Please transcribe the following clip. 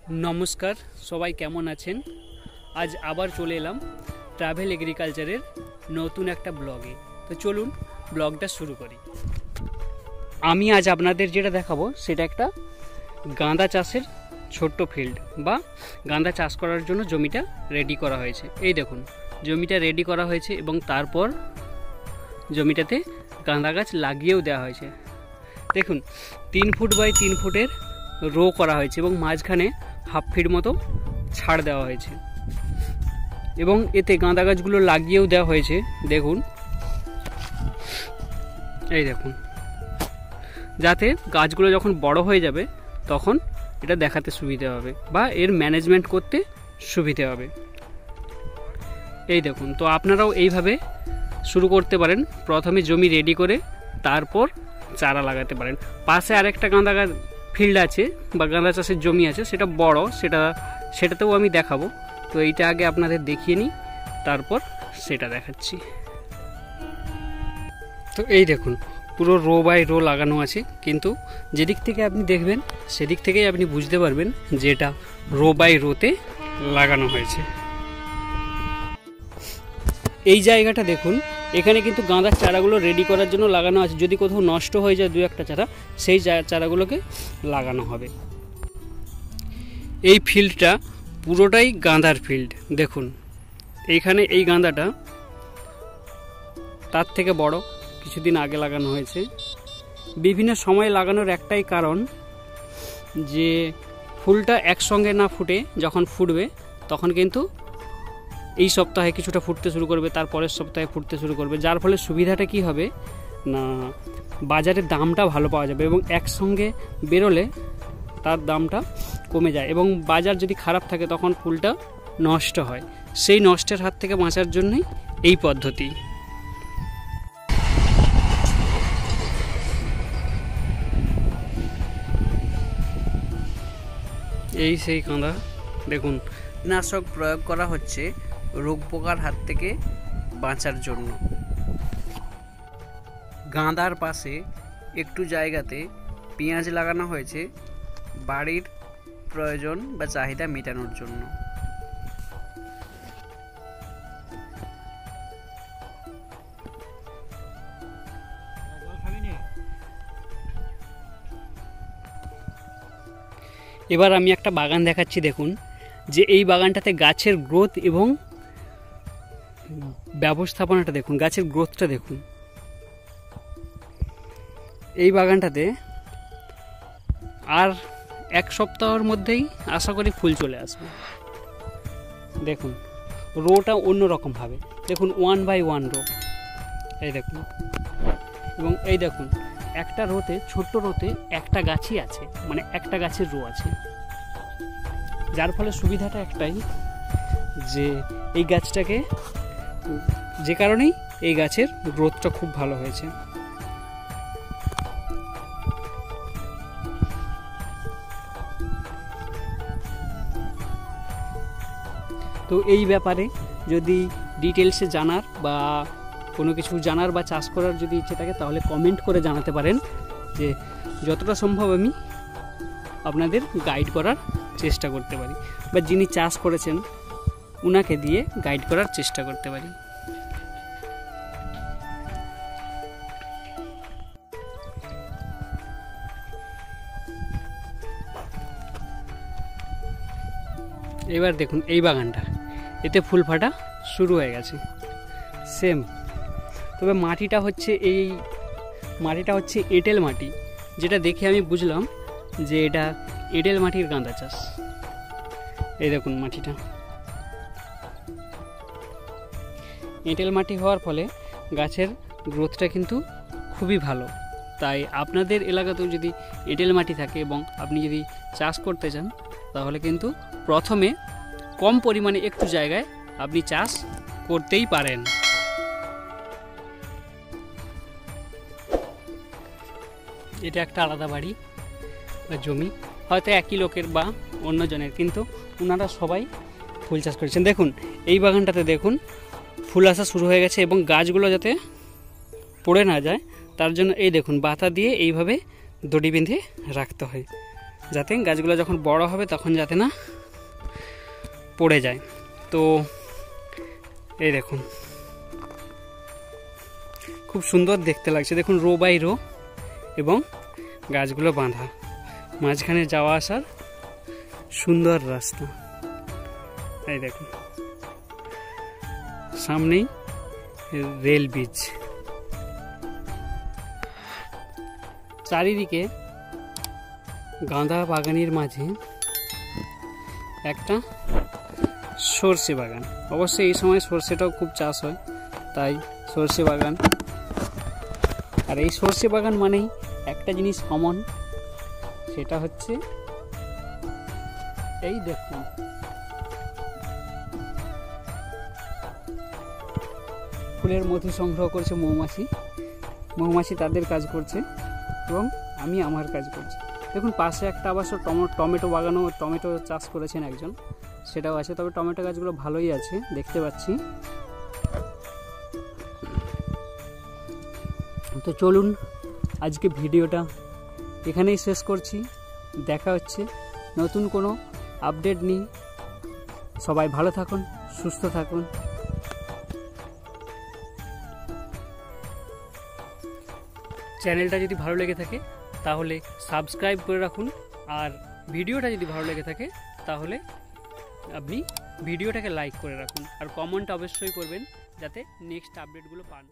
नमस्कार सबाई केमन आছেন। आज आबार चले एलाम ट्रैवल एग्रिकालचारेर नतून एक ब्लगे। तो चलुन ब्लगटा शुरू करी। आमी आज आपनादेर जेटा देखाबो सेटा एकटा गाँदा चाषेर छोट्ट फिल्ड बा गाँदा चाष करार जोन्नो जमिटा रेडी करा हयेछे। एई देखुन जमिटा रेडी करा हयेछे एबं तारपर जमिटाते गाँदा गाछ লাগিয়েও দেওয়া হয়েছে। देखुन 3 फुट बाई 3 फुटेर रो करा हयेछे एबं माझखाने हाफ फिट मतो छाड़ देওয়া হয়েছে এবং এতে গাঁদা গাছগুলো লাগিয়েও দেওয়া হয়েছে। দেখুন এই দেখুন, যাতে গাছগুলো যখন বড় হয়ে যাবে তখন এটা দেখাতে সুবিধা হবে বা এর ম্যানেজমেন্ট করতে সুবিধা হবে। এই দেখুন, তো আপনারাও এইভাবে শুরু করতে পারেন। প্রথমে জমি রেডি করে তারপর চারা লাগাতে পারেন। পাশে আরেকটা গাঁদা গাছ ফিল্ড আছে বা গাঁদা চাষের জমি আছে, সেটা বড়, সেটাতেও আমি দেখাবো। তো এইটা আগে আপনাদের দেখিয়ে নিই, তারপর সেটা দেখাচ্ছি। তো এই দেখুন পুরো রো বাই রো লাগানো আছে, কিন্তু যেদিক থেকে আপনি দেখবেন সেদিক থেকেই আপনি বুঝতে পারবেন যে এটা রো বাই রোতে লাগানো হয়েছে। এই জায়গাটা দেখুন, এখানে কিন্তু গাঁদার চারাগুলো রেডি করার জন্য লাগানো আছে। যদি কোথাও নষ্ট হয়ে যায় দু একটা চারা, সেই চারাগুলোকে লাগানো হবে। এই ফিল্ডটা পুরোটাই গাঁদার ফিল্ড। দেখুন এইখানে এই গাঁদাটা তার থেকে বড়, কিছুদিন আগে লাগানো হয়েছে। বিভিন্ন সময় লাগানোর একটাই কারণ যে ফুলটা একসঙ্গে না ফুটে, যখন ফুটবে তখন কিন্তু এই সপ্তাহে কিছুটা ফুটতে শুরু করবে, তার পরের সপ্তাহে ফুটতে শুরু করবে। যার ফলে সুবিধাটা কি হবে না, বাজারে দামটা ভালো পাওয়া যাবে এবং একসঙ্গে বেরোলে তার দামটা কমে যায় এবং বাজার যদি খারাপ থাকে তখন ফুলটা নষ্ট হয়। সেই নষ্টের হাত থেকে বাঁচার জন্যই এই পদ্ধতি। এই সেই কাঁদা দেখুন, কীটনাশক প্রয়োগ করা হচ্ছে রোগ পোকার হাত থেকে বাঁচার জন্য। গাঁদার পাশে একটু জায়গাতে পেঁয়াজ লাগানো হয়েছে বাড়ির প্রয়োজন বা চাহিদা মেটানোর জন্য। এবার আমি একটা বাগান দেখাচ্ছি। দেখুন যে এই বাগানটাতে গাছের গ্রোথ এবং ব্যবস্থাপনাটা দেখুন, গাছের গ্রোথটা দেখুন। এই বাগানটাতে আর এক সপ্তাহের মধ্যেই আশা করি ফুল চলে আসবে। দেখুন রোটা অন্যরকম ভাবে, দেখুন 1 বাই 1 রো। এই দেখুন, এবং এই দেখুন একটা রোতে, ছোট্ট রোতে একটা গাছই আছে, মানে একটা গাছের রো আছে। যার ফলে সুবিধাটা একটাই যে এই গাছটাকে, যে কারণেই এই গাছের গ্রোথটা খুব ভালো হয়েছে। তো এই ব্যাপারে যদি ডিটেলসে জানার বা কোনো কিছু জানার বা চাষ করার যদি ইচ্ছে থাকে তাহলে কমেন্ট করে জানাতে পারেন, যে যতটা সম্ভব আমি আপনাদের গাইড করার চেষ্টা করতে পারি বা যিনি চাষ করেছেন উনাকে দিয়ে গাইড করার চেষ্টা করতে পারি। এবার দেখুন এই বাগানটা, এতে ফুল ফাটা শুরু হয়ে গেছে সেম। তবে মাটিটা হচ্ছে এঁটেল মাটি, যেটা দেখে আমি বুঝলাম যে এটা এঁটেল মাটির গাঁদা চাষ। এই দেখুন মাটিটা এঁটেল মাটি হওয়ার ফলে গাছের গ্রোথটা কিন্তু খুবই ভালো। তাই আপনাদের এলাকাতেও যদি এঁটেল মাটি থাকে এবং আপনি যদি চাষ করতে চান তাহলে কিন্তু প্রথমে কম পরিমাণে একটু জায়গায় আপনি চাষ করতেই পারেন। এটা একটা আলাদা বাড়ি বা জমি, হয়তো একই লোকের বা অন্যজনের, কিন্তু ওনারা সবাই ফুল চাষ করেছেন। দেখুন এই বাগানটাতে দেখুন ফুল আসা শুরু হয়ে গেছে এবং গাছগুলো যাতে পড়ে না যায় তার জন্য এই দেখুন বাতা দিয়ে এইভাবে দড়ি বেঁধে রাখতে হয়। যাতে গাছগুলো যখন বড় হবে তখন যাতে না পড়ে যায়। তো এই দেখুন খুব সুন্দর দেখতে লাগছে, দেখুন রো বাই রো এবং গাছগুলো বাঁধা, মাঝখানে যাওয়া আসার সুন্দর রাস্তা। এই দেখুন সামনেই রেল ব্রিজ, চারিদিকে গাঁদা বাগানের মাঝে একটা সর্ষে বাগান। অবশ্যই এই সময় সর্ষেটাও খুব চাষ হয়, তাই সর্ষে বাগান। আর এই সর্ষে বাগান মানেই একটা জিনিস কমন, সেটা হচ্ছে এই দেখুন ফুলের মধু সংগ্রহ করছে মৌমাছি, মৌমাছি তাদের কাজ করছে এবং আমি আমার কাজ করছি। দেখুন পাশে একটা আবার টমেটো বাগানও, টমেটো চাষ করেছেন একজন, সেটাও আছে। তবে টমেটো গাছগুলো ভালোই আছে দেখতে পাচ্ছি। তো চলুন আজকে ভিডিওটা এখানেই শেষ করছি, দেখা হচ্ছে নতুন কোনো আপডেট নিয়ে। সবাই ভালো থাকুন, সুস্থ থাকুন। চ্যানেলটা যদি ভালো লেগে থাকে তাহলে সাবস্ক্রাইব করে রাখুন, আর ভিডিওটা যদি ভালো লেগে থাকে তাহলে আপনি ভিডিওটাকে লাইক করে রাখুন, আর কমেন্ট অবশ্যই করবেন যাতে নেক্সট আপডেটগুলো পান।